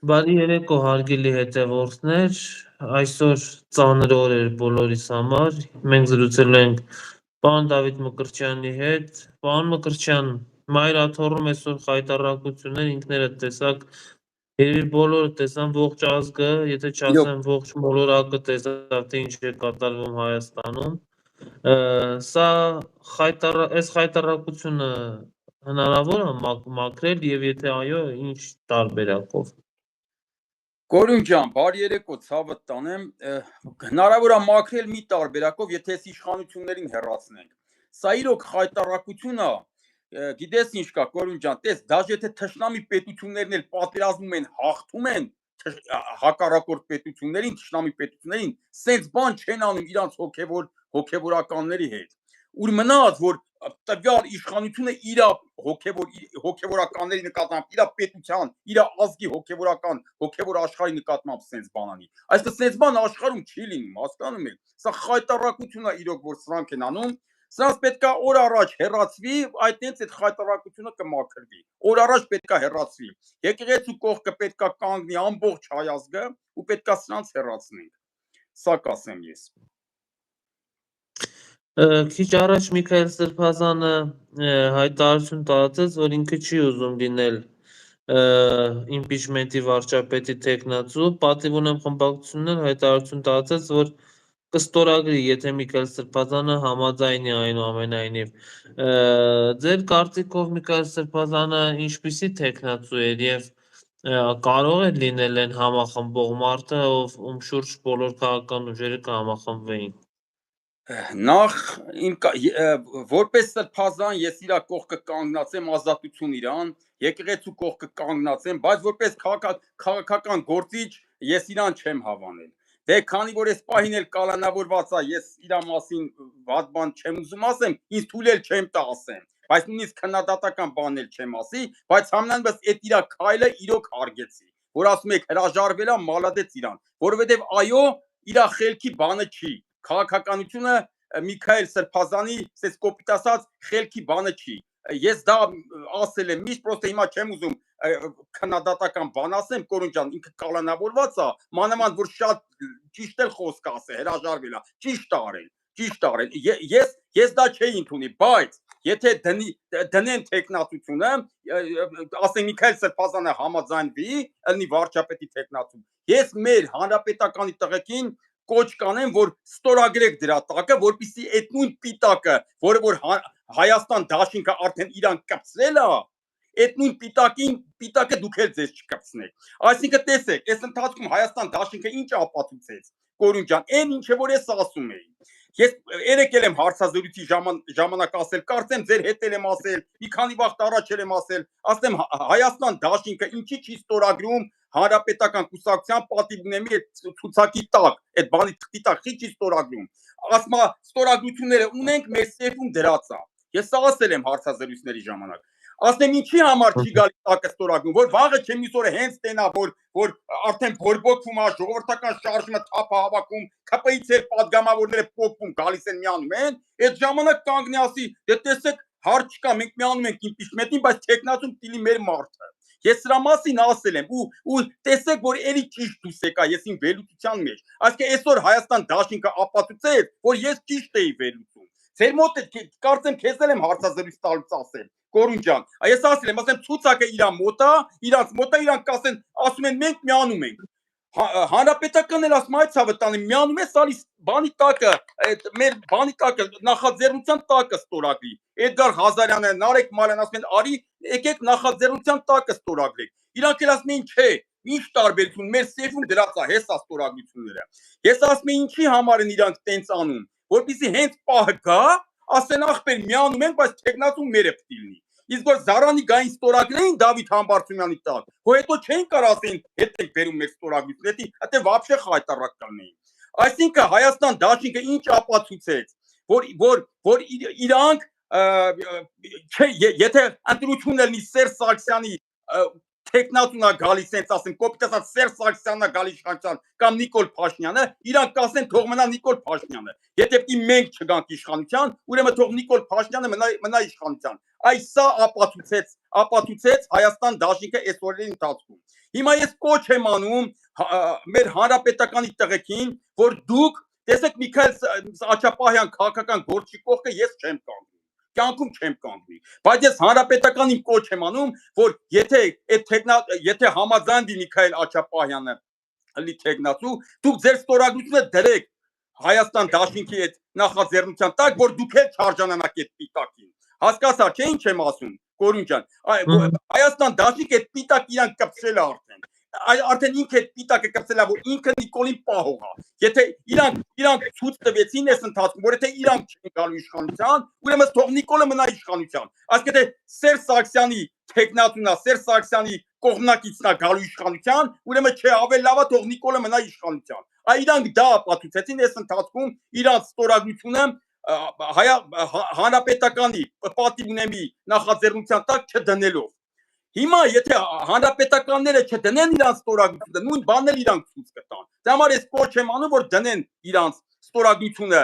Բարի երեկո հարգելի հետևորդներ, այսօր ծանր օր էր բոլորիս համար, մենք զրուցելու ենք պարոն Դավիթ Մկրտչյանի հետ, պարոն Մկրտչյան, մայրաթոռում այսօր խայտառակություններ ինքներդ տեսաք, երևի բոլորը տեսան ողջ ազգը, եթե Իրոք, չասեմ ողջ մոլորակը տեսավ, թե ինչ է կատարվում Հայաստանում, սա այս խայտառակությունը հնարավոր է մաքրել եւ եթե այո, ինչ տարբերակով։ Կորուն ջան, բարի երեկո, ցավդ տանեմ, հնարավոր է մաքրել մի տարբերակով, եթե այս իշխանություններին հեռացնենք։ Սա իրոք խայտառակություն է, գիտես ինչ կա, Կորուն ջան, տես, դաժե եթե թշնամի պետություններն էլ պատերազմում են, հաղթում են հակառակորդ պետություններին, թշնամի պետություններին, սենց բան չեն անում իրանց հոգևորականների հետ։ Ուր մնաց, որ տվյալ իշխանությունը իր հոգևորականների նկատմամբ, իր պետության, իր ազգի հոգևոր աշխարհի նկատմամբ սենց բանանի։ Այսինքն սենց բան աշխարհում չի լինում, հասկանում եք։ Սա խայտառակություն է իրոք, որ սրանք են անում։ Սրանց պետքա օր առաջ հեռացվի, այդտենց այդ խայտառակությունը կմաքրվի։ Օր առաջ պետքա հեռացվի։ Եկեղեցու կողքը պետքա կանգնի ամբողջ հայ ազգը ու պետքա սրանց հեռացնենք։ Սա կասեմ ես։ Քիչ առաջ Միքայել Սրբազանը հայտարարություն տարածեց, որ ինքը չի ուզում լինել իմպիչմենտի վարչապետի թեկնածու, պատիվ ունեմ խմբակցություններ հայտարարություն տարածեց, որ կստորագրի, եթե Միքայել Սրբազանը համաձայնի այնուամենայնիվ։ Ձեր կարծիքով Միքայել Սրբազանը ինչպիսի թեկնածու էր եւ կարող է լինել այն համախմբող մարդը, ում շուրջ բոլոր քաղաքական ուժերը կհամախմբվեին։ Նախ որպես Սրբազան ես իրա կողքը կանգնած եմ, ազատություն իրան, եկեղեցու կողքը կանգնած եմ, բայց որպես քաղաքական գործիչ ես իրան չեմ հավանել։ Դե քանի որ այս պահին էլ կալանավորված է, ես իրա մասին վատ բան չեմ ուզում ասեմ, ինձ թույլ էլ չեմ տա ասեմ, բայց նույնիսկ քննադատական բան էլ չեմ ասի, բայց համենայնպես այդ իրա քայլը իրոք հարգեցի, որ ասում եք հրաժարվել է, մալադեց իրան, որովհետև այո, իրա խելքի բանը չի, քաղաքականությունը Միքայել Սրբազանի, ասես կոպիտ ասած, խելքի բանը չի։ Ես դա ասել եմ միշտ, պրոստը հիմա չեմ ուզում քննադատական բան ասեմ, Կորուն ջան, ինքը կալանավորված է, մանավանդ որ շատ ճիշտ էլ խոսք ասե, հրաժարվել է, ճիշտ արել։ Ես դա չէի ընդունի, բայց եթե դնեն թեկնածությունը, ասենք Միքայել Սրբազանը համաձայնվի, ըլնի վարչապետի թեկնածու, ես մեր հանրապետականի տղեկին կոչ կանեմ, որ ստորագրեք դրա տակը, որպեսզի այդ նույն պիտակը, որը որ Հայաստան դաշինքը արդեն իրան կպցրել է, այդ նույն պիտակը դուք էլ ձեզ չկպցնեք։ Այսինքն տեսեք, այս ընթացքում Հայաստան դաշինքը ինչ ապացուցեց, Կորուն ջան, այն ինչը որ ես ասում էի։ Ես երեկել եմ հարցազրույցի ժամանակ ասել, կարծեմ ձեր հետ եմ ասել, մի քանի վաղ առաջ եմ ասել, ասեմ Հայաստան դաշինքը ինչի չի ստորագրում հանրապետական կուսակցության պատիվ ունեմի ցուցակի տակ, այդ բանի թղթի տակ չի ստորագրում։ Ասма ստորագրությունները ունենք, մեր սեֆում դրած է։ Ես սա ասել եմ հարցազրույցների ժամանակ։ Ասեմ ինչի համար չի գալի տակը ստորագրում, որ վաղը չէ մյուս օրը հենց տենա, որ արդեն բորբոքվում է, ժողովրդական շարժումը թափ հավաքում, ԿՊ-ից էլ падգամավորները փոխվում, գալիս են միանում են, այդ ժամանակ կանգնի ասի, դե տեսեք, հարց չկա, մենք միանում ենք իմպիչմենտին, բայց տեխնացում տիլի մեր մարդը։ Ես սրա մասին ասել եմ ու տեսեք, որ էլի ճիշտ դուս եկա ես իմ վերլուծության մեջ։ Այսինքն այսօր Հայաստան դաշինքը ապացուցեց, որ ես ճիշտ էի վերլուծում։ Ձեր մոտ կարծեմ քեզ էլ եմ հարցազրույց տալուց ասել, Կորուն ջան, ես ասել եմ, ասեմ ցուցակը իրա մոտ է, իրանց մոտ է, իրանք կասեն, ասում են մենք միանում ենք։ Հանրապետականն էլ ասում այ ցավը տանի միանում է սալիս բանի տակը, այդ մեր բանի տակը նախաձեռնության տակը ստորագրի։ Էդգար Ղազարյանը, Նարեկ Մալյան ասում են արի եկեք նախաձեռնության տակը ստորագրեք։ Իրանք էլ ասում են չէ, ինչ տարբերություն, մեր սեֆում դրած է հեսա ստորագրությունները։ Ես ասում եմ ինչի համար են իրանք տենց անում, որպեսզի հենց պահը գա, ասեն ախպեր միանում ենք, բայց տեխնացում մերը պիտի լինի։ Իսկ որ Զարանի գային ստորագրեին Դավիթ Համբարձումյանի տակ, հո հետո չէին կարող ասեն հետ ենք բերում մեր ստորագրությունը, դա вообще խայտառակ կանեին։ Այսինքն Հայաստան դաշինքը ինչ ապացուցեց, որ իրանք չէ, եթե ընտրությունն լինի Սերժ Սարգսյանի տեխնատուն է գալիս, sense ասեմ, կոպիտ ասած Սերժ Սարգսյանն է գալիս իշխանության կամ Նիկոլ Փաշինյանը, իրանք կասեն թող մնա Նիկոլ Փաշինյանը։ Եթե պիտի մենք չգանք իշխանության, ուրեմն թող Նիկոլ Փաշինյանը մնա իշխանության։ Այս սա ապացուցեց Հայաստան դաշինքը այս օրերի ընթացքում։ Հիմա ես կոչ եմ անում մեր հանրապետականի տղեկին, որ դուք տեսեք Միքայել Աչապահյան քաղաքական գործի կողքը ես չեմ կանգնի։ Կյանքում չեմ կանգնի, բայց ես հանրապետականին կոչ եմ անում, որ եթե համաձայնվի Միքայել Աչապահյանը լի տեխնացու, դուք ձեր ստորագրությունը դրեք Հայաստան դաշինքի այդ նախաձեռնության տակ, որ դուք էլ չարժանանաք այդ պիտակին։ Հասկացա, չէ՞ ինչ եմ ասում, Կորուն ջան։ Հայաստան դաշինքը այդ պիտակ իրանք կպցրել է արդեն։ Արդեն ինքը այդ պիտակը կպցրել է, որ ինքը Նիկոլին պահող է։ Եթե իրանք ցույց տվեցին այս ընթացքում, որ եթե իրանք չեն գալու իշխանության, ուրեմն թող Նիկոլը մնա իշխանության։ Ասկե թե Սերժ Սարգսյանի տեխնատունա, Սերժ Սարգսյանի կողմնակիցն է գալու իշխանության, ուրեմն չէ, ավելի լավ է թող Նիկոլը մնա իշխանության։ Իրանք դա ապացուցեցին այս ընթացքում իրանք ստորագրությունը հանրապետականի պատիվ ունեմի նախաձեռնության տակ չդնելով։ Հիմա եթե հանրապետականները չդնեն իրանք ստորագրությունը, նույն բանն էլ իրանք ցույց կտան։ Դա համար ես կոչ եմ անում, որ դնեն իրանք ստորագրությունը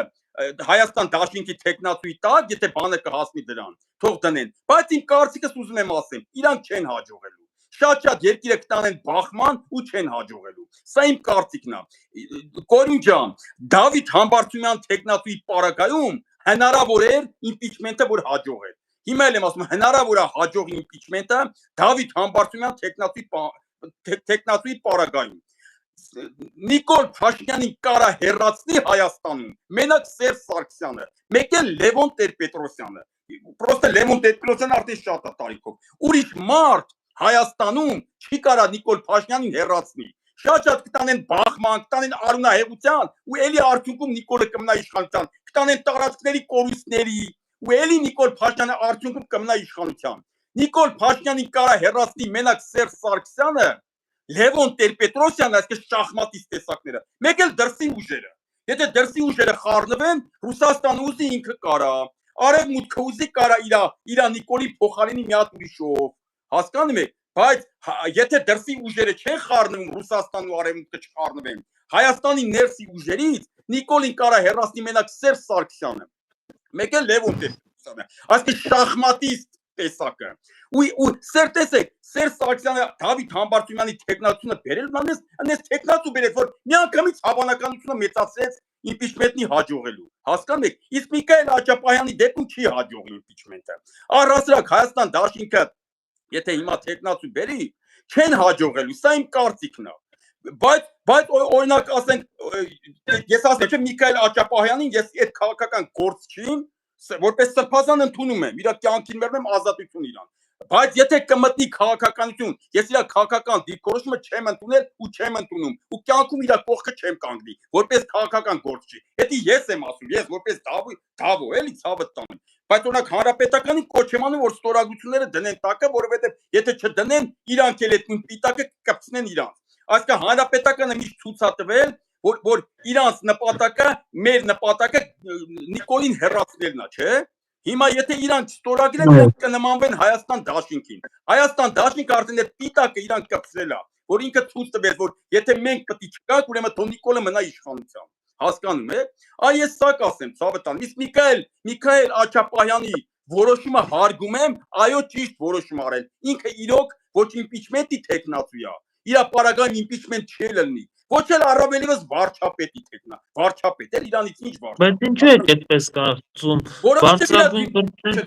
Հայաստան դաշինքի տեխնացուի տակ, եթե բանը կհասնի դրան, թող դնեն։ Բայց իմ կարծիքս ուզում եմ ասեմ, իրանք չեն հաջողելու։ Շատ երկիրը կտանեն բախման ու չեն հաջողելու։ Սա իմ կարծիքն է։ Կորուն ջան, Դավիթ Համբարձումյան տեխնացուի պարագայում հնարավոր էր իմպիչմենտը որ հաջողեր։ Հիմա էլ եմ ասում, հնարավոր է հաջող իմպիչմենտը Դավիթ Համբարձումյան տեխնացուի պարագայում։ Նիկոլ Փաշինյանին կարա հեռացնի Հայաստանում մենակ Սերժ Սարգսյանը, մեկ էլ Լևոն Տեր-Պետրոսյանը։ Պրոստը Լևոն Տեր-Պետրոսյանը արդեն շատ է տարիքով։ Ուրիշ մարդ Հայաստանում չի կարա Նիկոլ Փաշինյանին հեռացնի։ Շատ կտանեն բախման, կտանեն արունահեղության ու էլի արդյունքում Նիկոլը կմնա իշխանության, կտանեն տարածքների կորուստների ու էլի Նիկոլ Փաշինյանը արդյունքում կմնա իշխանության։ Նիկոլ Փաշինյանին կարա հեռացնի մենակ Սերժ Սարգսյանը, Լևոն Տեր-Պետրոսյանը, այսպես շախմատիստ տեսակները, մեկ էլ դրսի ուժերը։ Եթե դրսի ուժերը խառնվեն, Ռուսաստանը ուզի ինքը կարա, Արևմուտքը ուզի կարա իր Նիկոլի փոխարինի մի հատ ուրիշով։ Հասկանում եք, բայց եթե դրսի ուժերը չեն խառնվում, Ռուսաստանն ու Արևմուտքը չխառնվեն, Հայաստանի ներսի ուժերից Նիկոլին կարա հեռացնի մենակ Սերժ Սարգսյանը, մեկ էլ Լևոն Տեր-Պետրոսյանը, այսպես շախմատիստ տեսակը։ Ու տեսեք, Սերժ Սարգսյանը Դավիթ Համբարձումյանի տեխնացությունը բերել անես տեխնացու բերեց, որ միանգամից հավանականությունը մեծացրեց իմպիչմենտի հաջողելու։ Հասկանում եք, իսկ Միքայել Աչապահյանի դեպքում չի հաջողի իմպիչմենտը։ Առհասարակ Հայաստան դաշինքը եթե հիմա տեխնացու բերի, չեն հաջողելու, սա իմ կարծիքն է։ Բայց օրինակ ասենք, ես ասեմ, չէ Միքայել Աչապահյանին ես այդ քաղաքական գործչին որպես սրբազան ընդունում եմ, իր կյանքին մերնեմ ազատություն իրան։ Բայց եթե կմտնի քաղաքականություն, ես իր քաղաքական դիրքորոշումը չեմ ընդունել ու չեմ ընդունում ու կյանքում իր կողքը չեմ կանգնի, որպես քաղաքական գործչի։ Դա ես եմ ասում, ես որպես դավո, էլի ցավը տանեմ։ Բայց օրինակ հանրապետականին կոչ եմ անում, որ ստորագրությունները դնեն տակը, որովհետև եթե չդնեն, իրանք էլ այդ նույն պիտակը կպցնեն իրանք։ Այսինքն հանրապետականը միշտ ցույց է տվել, որ իրանց նպատակը, մեր նպատակը Նիկոլին հեռացնելն է, չէ՞։ Հիմա եթե իրանք ստորագրեն, իրանք կնմանվեն Հայաստան դաշինքին։ Հայաստան դաշինքը արդեն այդ պիտակը իրանք կպցրել է, որ ինքը ցույց տվեց, որ եթե մենք պետք է չգանք, ուրեմն թող Նիկոլը մնա իշխանության։ Հասկանում եք։ Ես սա կասեմ, ցավը տան։ Իսկ Միքայել Աչապահյանի որոշումը հարգում եմ, այո, ճիշտ որոշում արել։ Ինքը իրոք ոչ իմպիչմենտի տեխնացու է։ Իր պարագայում իմպիչմենտ չի լինի։ Ոչ էլ առավելևս վարչապետի տեխնա։ Վարչապետ էլ իրանից ինչ վարչապետ։ Բայց ինչու է այդպես կարծում։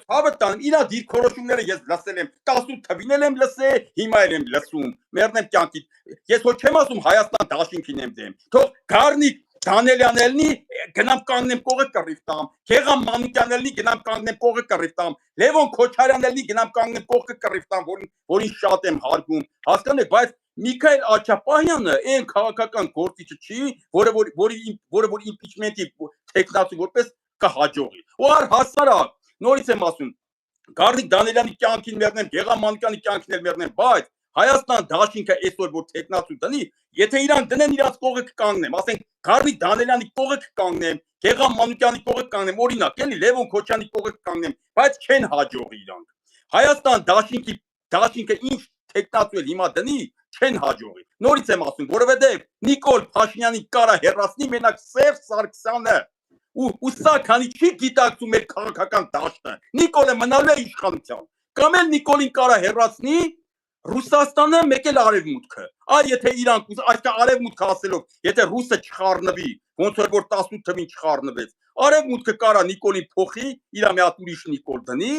Ցավը տան, իր դիրքորոշումները ես լսել եմ, 18 թվին եմ լսել, հիմա եմ լսում։ Մերնեմ կյանքի։ Ես ոչ չեմ ասում Հայաստան դաշինքին եմ դեմ։ Թող Գառնիկ Դանելյանելնի գնամ կանգնեմ կողը կռիվ տամ, Գեգամ Մանուկյանելնի գնամ կանգնեմ կողը կռիվ տամ, Լևոն Քոչարյանելնի գնամ կանգնեմ կողը կռիվ տամ, որին շատ եմ հարգում։ Հասկանում եք, բայց Միքայել Աչապահյանը այն քաղաքական գործիչը չի, որը իմպիչմենտի տեխնացու որպես կհաջողի։ Ու առհասարակ, նորից եմ ասում, Գառնիկ Դանելյանի կյանքին մեռնեմ, Գեգամ Մանուկյանի կյանքին էլ մեռնեմ, բայց Հայաստան դաշինքը այսօր որ տեխնացու դնի, եթե իրանք դնեն իրանք կողը կկանգնեմ, ասենք Գառնիկ Դանելյանի կողը կկանգնեմ, Գեգամ Մանուկյանի կողը կկանգնեմ, օրինակ, էլի Լևոն Քոչյանի կողը կկանգնեմ, բայց չեն հաջողի իրանք։ Հայաստան դաշինքը ինչ տեխնատու էլ հիմա դնի, չեն հաջողի։ Նորից եմ ասում, որովհետև Նիկոլ Փաշինյանի կարա հեռացնի մենակ Սերժ Սարգսյանը։ Ու սա քանի չի գիտակցում մեր քաղաքական դաշտը, Նիկոլը մնալու է իշխանության։ Կամ էլ Նիկոլին կարա հեռացնի Ռուսաստանը, մեկ էլ արևմուտքը։ Այ եթե իրանք այսքան արևմուտքը ասելով, եթե ռուսը չխառնվի, ոնց որ 18 թվին չխառնվեց, արևմուտքը կարա Նիկոլին փոխի, իր մի հատ ուրիշ Նիկոլ դնի,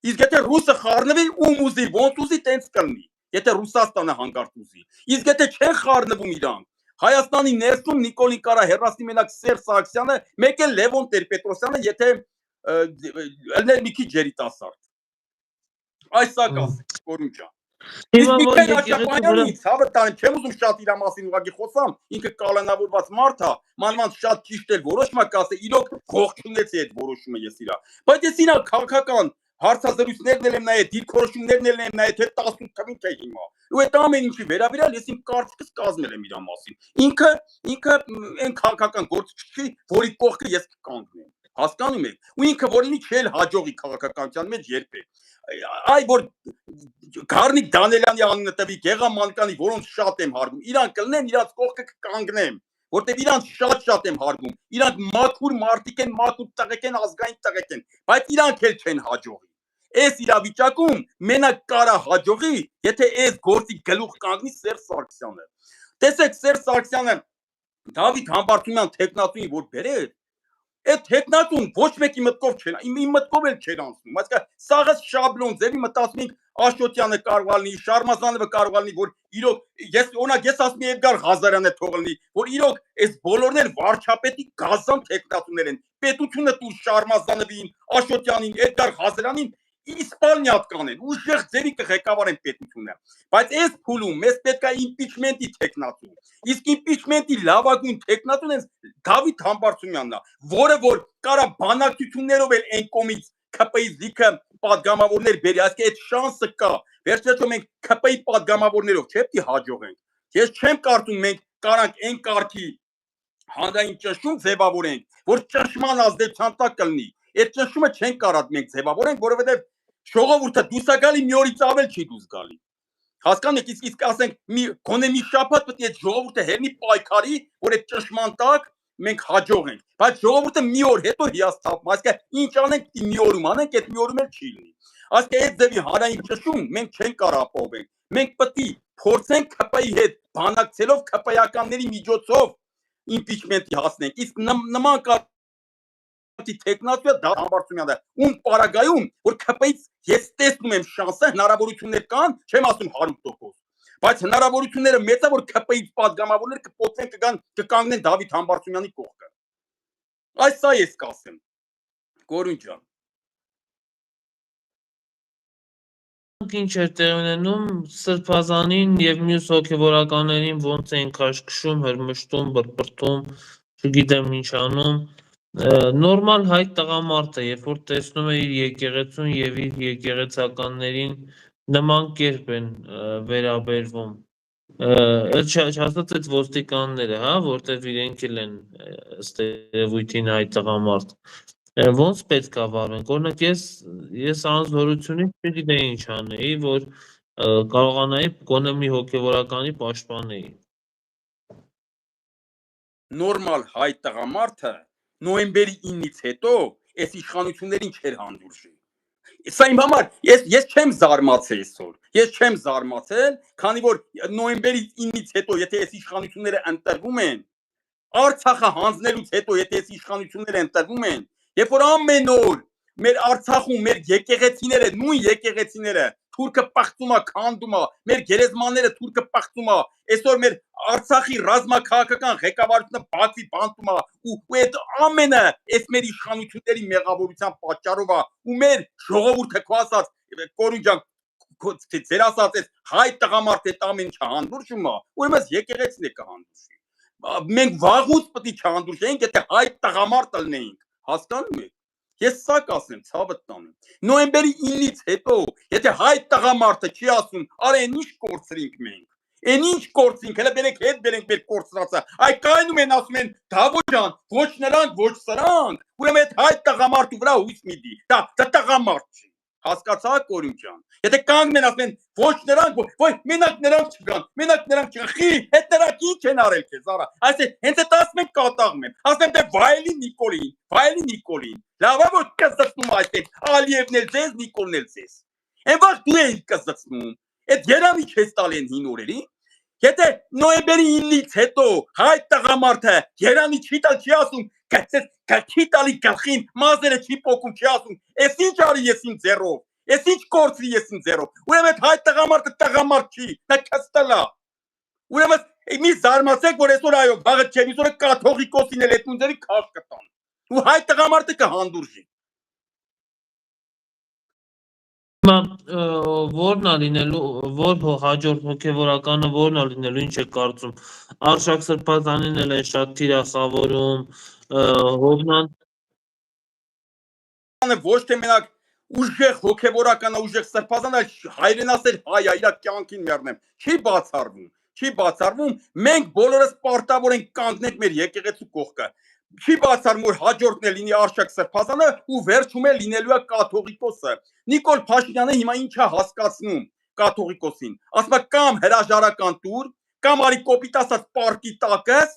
իսկ եթե ռուսը խառնվի, ում ուզի, ոնց ուզի, տենց կլինի, եթե Ռուսաստանը հանկարծ ուզի։ Իսկ եթե չեն խառնվում իրանք, Հայաստանի ներսում Նիկոլին կարա հեռացնի մենակ Սերժ Սարգսյանը, մեկ էլ Լևոն Տեր-Պետրոսյանը, եթե ելներ մի քիչ երիտասարդ։ Այս սա կասենք, Կորուն ջան։ Իսկ Միքայել Հաշապյանյանի ցավը տանեմ, չեմ ուզում շատ իր մասին ուղղակի խոսամ, ինքը կալանավորված մարդ է, մանավանդ շատ ճիշտ էլ որոշում է կասել, իրոք ողջունեցի այդ որոշումը ես իրա։ Բայց ես իրա քաղաքական հարցազրույցներն եմ նայել, դիրքորոշումներն եմ նայել, թե 18 թվին թե հիմա։ Ու այդ ամեն ինչի վերաբերյալ ես իմ կարծիքս կազմել եմ իր մասին։ Ինքը այն քաղաքական գործիչ չի, որի կողքը ես կկանգնեմ։ Հասկանում եք։ Ու ինքը որ լինի չէ հաջողի քաղաքականության մեջ երբեք։ Այ որ Գառնիկ Դանելյանի անունը տվի, Գեղամ Մանկանի, որոնց շատ եմ հարգում, իրանք կլինեն, իրանց կողքը կկանգնեմ, որտեվ իրանք շատ եմ հարգում, իրանք մաքուր մարդիկ են, մաքուր տղեկ են, ազգային տղեկ են, բայց իրանք էլ չեն հաջողի։ Այս իրավիճակում մենակ կարա հաջողի, եթե այս գործի գլուխ կանգնի Սերժ Սարգսյանը։ Տեսեք, Սերժ Սարգսյանը Դավիթ Համբարձումյան տեխնատուին որ բերեր, այդ տեխնատուն ոչ մեկի մտքով չէր, իմ մտքով էլ չէր անցնում, այսինքն սաղը շաբլոն ձևի մտածում ենք Աշոտյանը կարող է լինի, Շարմազանովը կարող է լինի, որ իրոք ես ասում եմ Էդգար Ղազարյանը թող լինի, որ իրոք այս բոլորն էլ վարչապետի գազան տեխնատուներ են, պետությունը տուր Շարմազանովին, Աշոտյանին, Էդգար Ղազարյանին իսպալնյատ կանեն, ուժեղ ձևի կղեկավարեն պետությունը, բայց այս փուլում մեզ պետք է իմպիչմենտի տեխնատու, իսկ իմպիչմենտի լավագույն տեխնատուն է Դավիթ Համբարձումյանն է, որը որ կարա բանակցություններով էլ այն կողմից ԿՊ-ի զիքը պատգամավորներ բերի, այսինքն այդ շանսը կա, վերջերս մենք ԿՊ-ի պատգամավորներով չէ՞ պիտի հաջողենք, ես չեմ կարծում մենք կարանք այն կարգի հանրային ճնշում ձևավորենք, որ ճնշման ազդեցության տակ կլինի, այդ ճնշումը չեն կարող մենք ձևավորենք, որովհետև ժողովուրդը դուսակալի մի օրից ավել չի դուս գալի։ Հասկանեք, իսկ ասենք գոնե մի շաբաթ պետք է այդ ժողովուրդը հերնի պայքարի, որ այդ ճնշման տակ մենք հաջողենք, բայց ժողովուրդը մի օր հետո հիասթափում, այսինքն ինչ անենք, պիտի մի օրում անենք, այդ մի օրում էլ չի լինի։ Այսինքն այդ ձևի հանրային ճնշում մենք չենք կարող ապահովենք։ Մենք պետք է փորձենք ԿՊ-ի հետ բանակցելով ԿՊ-ականների միջոցով իմպիչմենտի հասնենք։ Իսկ նման տեխնատուը դա Համբարձումյանը ում պարագայում որ ԿՊ-ից ես տեսնում եմ շանսը հնարավորություններ կան, չեմ ասում 100%, բայց հնարավորությունները մեծ է որ ԿՊ-ից պատգամավորներ կփոխեն կկանգնեն Դավիթ Համբարձումյանի կողքը։ Այս սա ես կասեմ։ Կորուն ջան։ Ինչ էր տեղի ունենում Սրբազանին եւ մյուս հոգեվորականներին ոնց էին քաշքշում, հրմշտում, բրբրտում, չգիտեմ ինչ անում։ Նորմալ հայ տղամարդ է, երբ որ տեսնում է իր եկեղեցուն եւ իր եկեղեցականներին նման կերպ են վերաբերվում։ Չասած այդ ոստիկանները, հա, որտեվ իրենք էլ են ըստ երևույթին հայ տղամարդ։ Ոնց պետք է վարվենք։ Օրինակ ես անզորությունից չգիտեի ինչ անեի, որ կարողանայի գոնե մի հոգեվորականի պաշտպանեի։ Նորմալ հայ տղամարդը նոյեմբերի 9-ից հետո այս իշխանություններին չէր հանդուրժի։ Սա իմ համար ես չեմ զարմացել այսօր։ Ես չեմ զարմացել, քանի որ նոյեմբերի 9-ից հետո եթե այս իշխանությունները ընտրվում են, Արցախը հանձնելուց հետո եթե այս իշխանությունները ընտրվում են, երբ որ ամեն օր մեր Արցախում մեր եկեղեցիները, նույն եկեղեցիները թուրքը պղծում է, քանդում է, մեր գերեզմանները թուրքը պղծում է, այսօր մեր Արցախի ռազմաքաղաքական ղեկավարությունը Բաքվի բանտում է, ու այդ ամենը այս մեր իշխանությունների մեղավորության պատճառով է, ու մեր ժողովուրդը քո ասած Կորուն ջան, ձեր ասած այս հայ տղամարդ այդ ամեն ինչը հանդուրժում է, ուրեմն եկեղեցին է կհանդուրժի։ Մենք վաղուց պետք է չհանդուրժեինք, եթե հայ տղամարդ լինեինք, հասկանում եք։ Ես սա կասեմ, ցավը տանեմ։ Նոյեմբերի 9-ից հետո, եթե հայ տղամարդը չի ասում, արե ինչ կորցրինք մենք, այն ինչ կորցրինք, հələ բերենք հետ բերենք մեր կորցրածը, այ կայնում են ասում են, Դավո ջան, ոչ նրանք, ոչ սրանք, ուրեմն այդ հայ տղամարդու վրա հույս մի դի, դա տղամարդ չի։ Հասկացա՞ք Կորյուն ջան։ Եթե կանգնեն ասում են ոչ նրանք, ոչ մենակ նրանք չգան, մենակ նրանք չգան, խի, հետ նրանք ինչ են արել քեզ, արա։ Այսինքն հենց այդ ասում են կատաղում են։ Ասեմ դե Վայելի Նիկոլին։ Լավ է որ կզծնում այդտեղ Ալիևն էլ ձեզ, Նիկոլն էլ ձեզ։ Այն վաղ դու էիր կզծնում։ Այդ երանի չես տալ են հին օրերի։ Եթե նոյեմբերի 9-ից հետո հայ տղամարդը երանի չի տալ, չի ասում, չի տալի գլխին, մազերը չի պոկում, չի ասում, ես ինչ արի ես իմ ձեռով, ես ինչ կորցրի ես իմ ձեռով, ուրեմն այդ հայ տղամարդը տղամարդ չի, նա կստալա, ուրեմն մի զարմացեք, որ այսօր այո, վաղը չէ, այսօր կաթողիկոսին էլ այդ նույնձերի քաշ կտան, ու հայ տղամարդը կհանդուրժի։ Որն է լինելու, որ հաջորդ հոգևորականը որն է լինելու, ինչ է կարծում, Արշակ Սրբազանին էլ է շատ թիրախավորում, Հովնան ոչ թե մենակ ուժեղ հոգևորականը, ուժեղ սրբազանը, հայրենասեր հայ իր կյանքին մեռնեմ, չի բացառվում, մենք բոլորս պարտավոր ենք կանգնենք մեր եկեղեցու կողքը, չի բացառվում, որ հաջորդն է լինի Արշակ Սրբազանը ու վերջում է լինելու է կաթողիկոսը։ Նիկոլ Փաշինյանը հիմա ինչ է հասկացնում կաթողիկոսին, ասում է կամ հրաժարական տուր, կամ արի կոպիտ ասած պարտի տակս,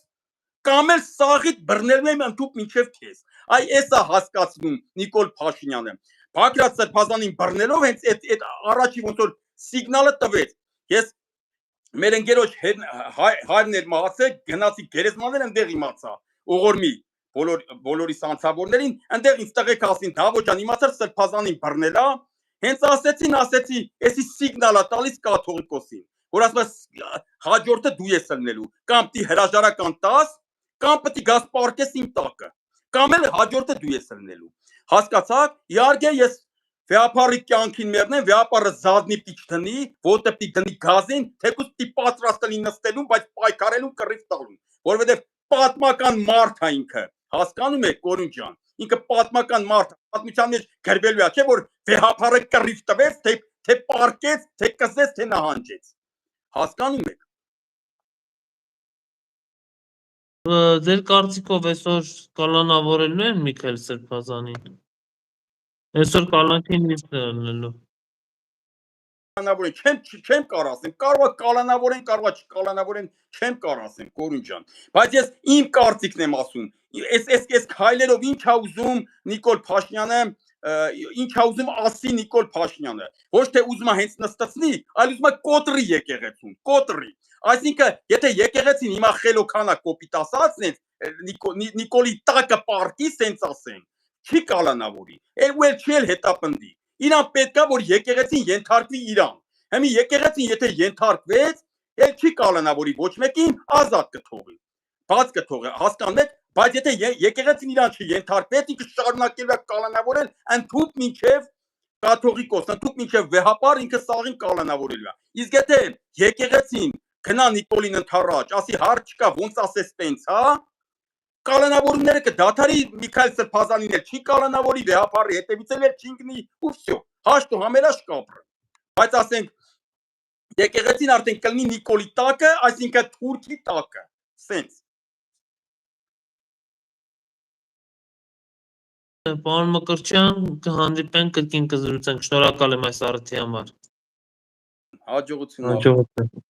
կամ էլ սաղիդ բռնելու եմ ընդհուպ մինչև քեզ։ Այ էս է հասկացնում Նիկոլ Փաշինյանը։ Բագրատ Սրբազանին բռնելով հենց այդ առաջի ոնց որ սիգնալը տվեց։ Ես մեր ընկերոջ հայրն էր մահացել, գնացի գերեզմաններ ընդեղ իմացա, Օղորմի բոլորիս անցավորներին, ընդեղ ինձ տղեկ ասին, Դավոյ ջան, իմացար Սրբազանին բռնելա, հենց ասեցի, էսի սիգնալա տալիս կաթողիկոսին, որ ասում է հաջորդը դու ես լնելու, կամ պիտի հրաժարական տաս, կամ պիտի գաս պարկես իմ տակը, կամ էլ հաջորդը դու ես լնելու։ Հասկացաք, իհարկե ես վեհապարի կյանքին մեռնեմ, վեհապարը զազնի պիտի չդնի, ոտը պիտի դնի գազին, թեկուզ պիտի պատրաստ լինի նստելուն, բայց պայքարելուն կռիվ տալուն, որովհետև պատմական մարդ է ինքը, հասկանում եք Կորյուն ջան, ինքը պատմական մարդ, պատմության մեջ գրվելու է, չէ՞ որ վեհապարը կռիվ տվեց, թե պարկեց, թե կզեց, թե նահանջեց, հասկանում եք։ Ձեր կարծիքով այսօր կալանավորելու են Միքայել Սրբազանին։ Այսօր կալանքին ինչ դնելու։ Չեմ կարող ասեմ, կարող է կալանավորեն, կարող է չկալանավորեն, չեմ կարող ասեմ Կորյուն ջան, բայց ես իմ կարծիքն եմ ասում, այս քայլերով ինչ է ուզում Նիկոլ Փաշինյանը, ինչ է ուզում ասի Նիկոլ Փաշինյանը, ոչ թե ուզում է հենց նստեցնի, այլ ուզում է կոտրի եկեղեցուն, կոտրի։ Այսինքն, եթե եկեղեցին հիմա խելոքանա կոպիտ ասած, Նիկոլի տակը պարտի, սենց ասենք, չի կալանավորի, ու էլ չի էլ հետապնդի։ Իրան պետքա որ եկեղեցին ենթարկվի իրան։ Հիմա եկեղեցին եթե ենթարկվեց, էլ չի կալանավորի ոչ մեկին, ազատ կթողի։ Բաց կթողի, հասկանեք, բայց եթե եկեղեցին իրան չի ենթարկվեց, ինքը շարունակելու է կալանավորել ընդհուպ մինչև կաթողիկոս, ընդհուպ մինչև վեհապար ինքը սաղին կալանավորելու է։ Իսկ եթե եկեղեցին գնա Նիկոլին ընդառաջ, ասի հարց չկա, ոնց ասես տենց, հա, կալանավորումները կդադարի, Միքայել Սրբազանին էլ չի կալանավորի, վեհապարի հետևից էլ չի ընկնի ու վсё, հաշտ ու համերաշ կապրը։ Բայց ասենք եկեղեցին արդեն կլինի Նիկոլի տակը, այսինքն թուրքի տակը, սենց։ Պարոն Մկրտչյան, կհանդիպենք, կրկին կզրուցենք, շնորհակալ եմ այս առիթի համար։ Հաջողություն։